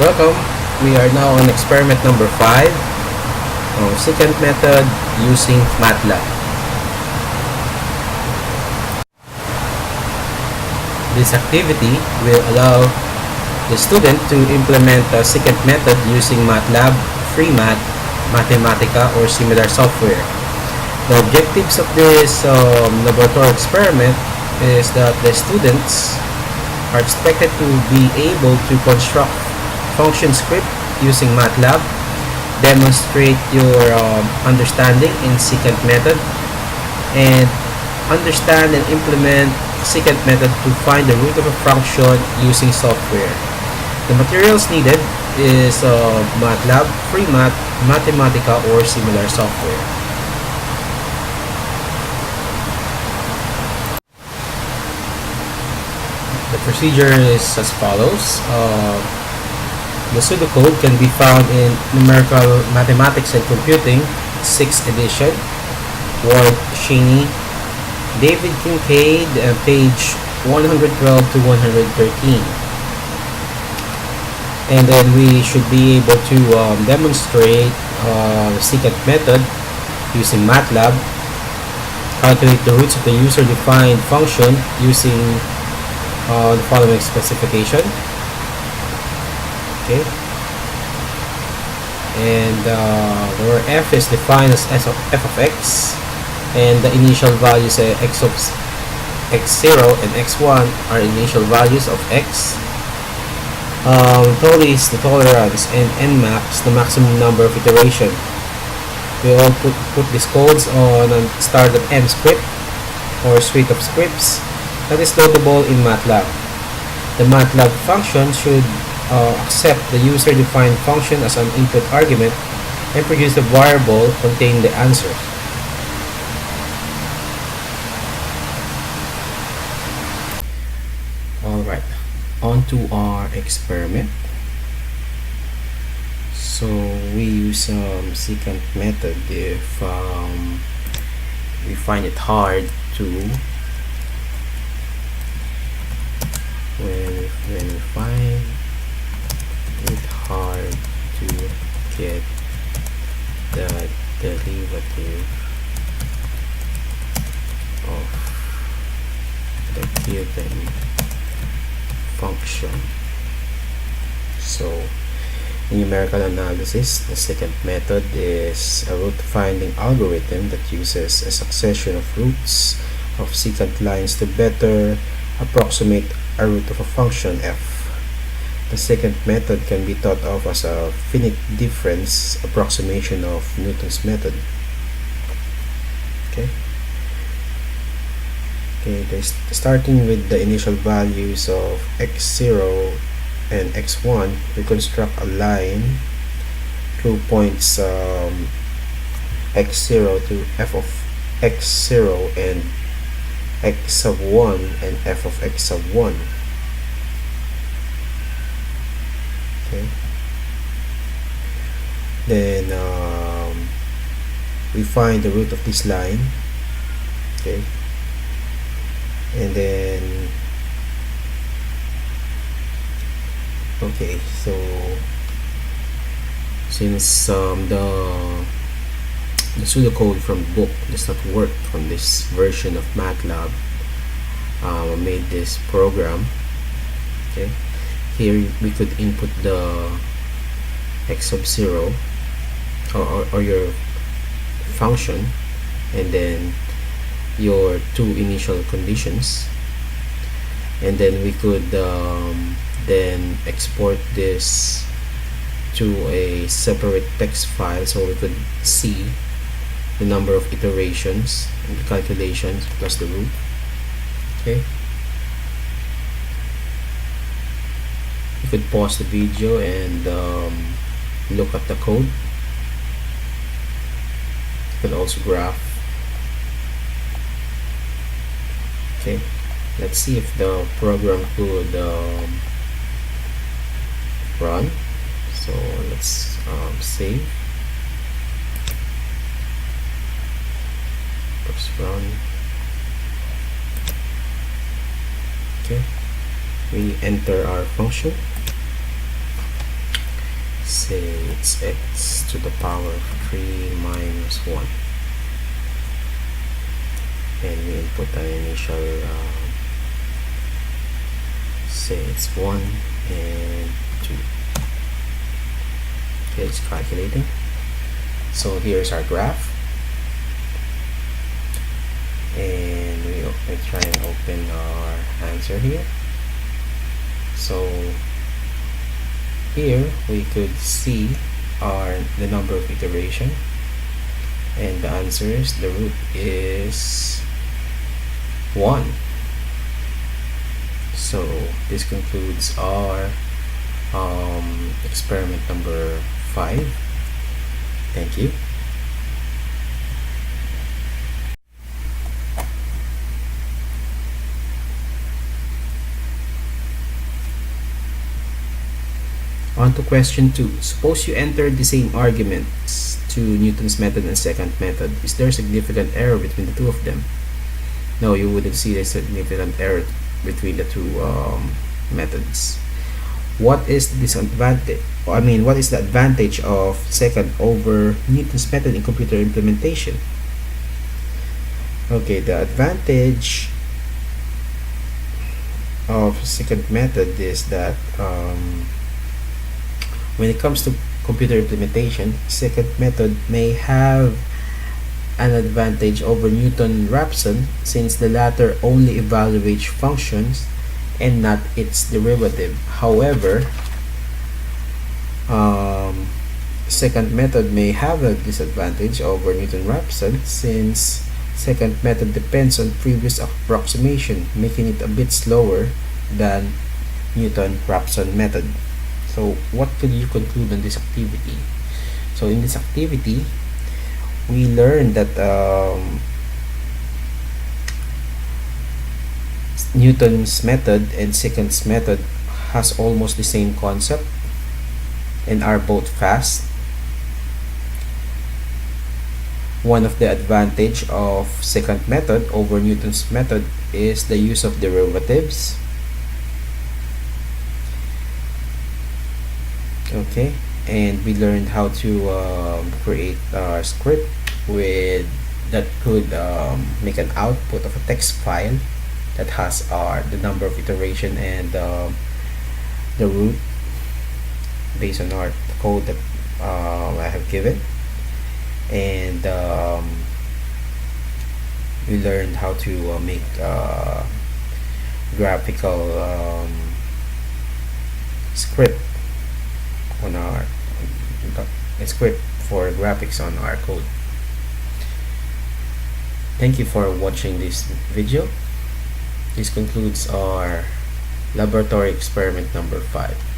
Welcome. We are now on experiment number 5 of secant method using MatLab. This activity will allow the student to implement a secant method using MatLab, Freemat, Mathematica, or similar software. The objectives of this laboratory experiment is that the students are expected to be able to construct function script using MATLAB, demonstrate your understanding in secant method, and understand and implement secant method to find the root of a function using software. The materials needed is MATLAB, Freemat, Mathematica, or similar software. The procedure is as follows. The pseudocode can be found in Numerical Mathematics and Computing, 6th edition, Ward Cheney, David Kincaid, page 112 to 113. And then we should be able to demonstrate the secant method using MATLAB, calculate the roots of the user-defined function using the following specification. Okay, and where f is defined as f of x, and the initial values x of x0 and x1 are initial values of x. Total is the tolerance, and nmax the maximum number of iteration. We all put these codes on a start.m script or suite of scripts that is loadable in MATLAB. The MATLAB function should accept the user-defined function as an input argument and produce a variable containing the answer. Alright, on to our experiment. So we use secant method if we find it hard to when we find it hard to get the derivative of the given function. So in numerical analysis, the secant method is a root finding algorithm that uses a succession of roots of secant lines to better approximate a root of a function f. The secant method can be thought of as a finite difference approximation of Newton's method. Okay, starting with the initial values of x0 and x1, we construct a line through points x0 to f of x0 and x sub 1 and f of x sub 1. Okay. Then we find the root of this line. Okay. And then okay, so since the pseudocode from the book does not work on this version of MATLAB, I made this program. Okay, here we could input the x sub 0 or your function, and then your two initial conditions, and then we could then export this to a separate text file so we could see the number of iterations and the calculations plus the root. Okay, you could pause the video and look at the code. You could also graph. Okay, let's see if the program could run. So let's save, press run. Okay, we enter our function. say it's x to the power of 3 minus 1, and we input an initial say it's 1 and 2. Okay, it's calculating. So here's our graph, and we try and open our answer here. So here we could see the number of iteration, and the answer is the root is 1. So this concludes our experiment number 5. Thank you. On to question 2. Suppose you enter the same arguments to Newton's method and secant method. Is there a significant error between the two of them? No, you wouldn't see a significant error between the two methods. What is the disadvantage? What is the advantage of secant over Newton's method in computer implementation? Okay, the advantage of secant method is that when it comes to computer implementation, secant method may have an advantage over Newton-Raphson, since the latter only evaluates functions and not its derivative. However, secant method may have a disadvantage over Newton-Raphson, since secant method depends on previous approximation, making it a bit slower than Newton-Raphson method. So what could you conclude on this activity? So in this activity, we learned that Newton's method and secant's method has almost the same concept and are both fast. One of the advantage of secant method over Newton's method is the use of derivatives. Okay, and we learned how to create a script that could make an output of a text file that has the number of iteration and the root based on the code that I have given. And we learned how to make graphical script on our script for graphics on our code. Thank you for watching this video. This concludes our laboratory experiment number 5.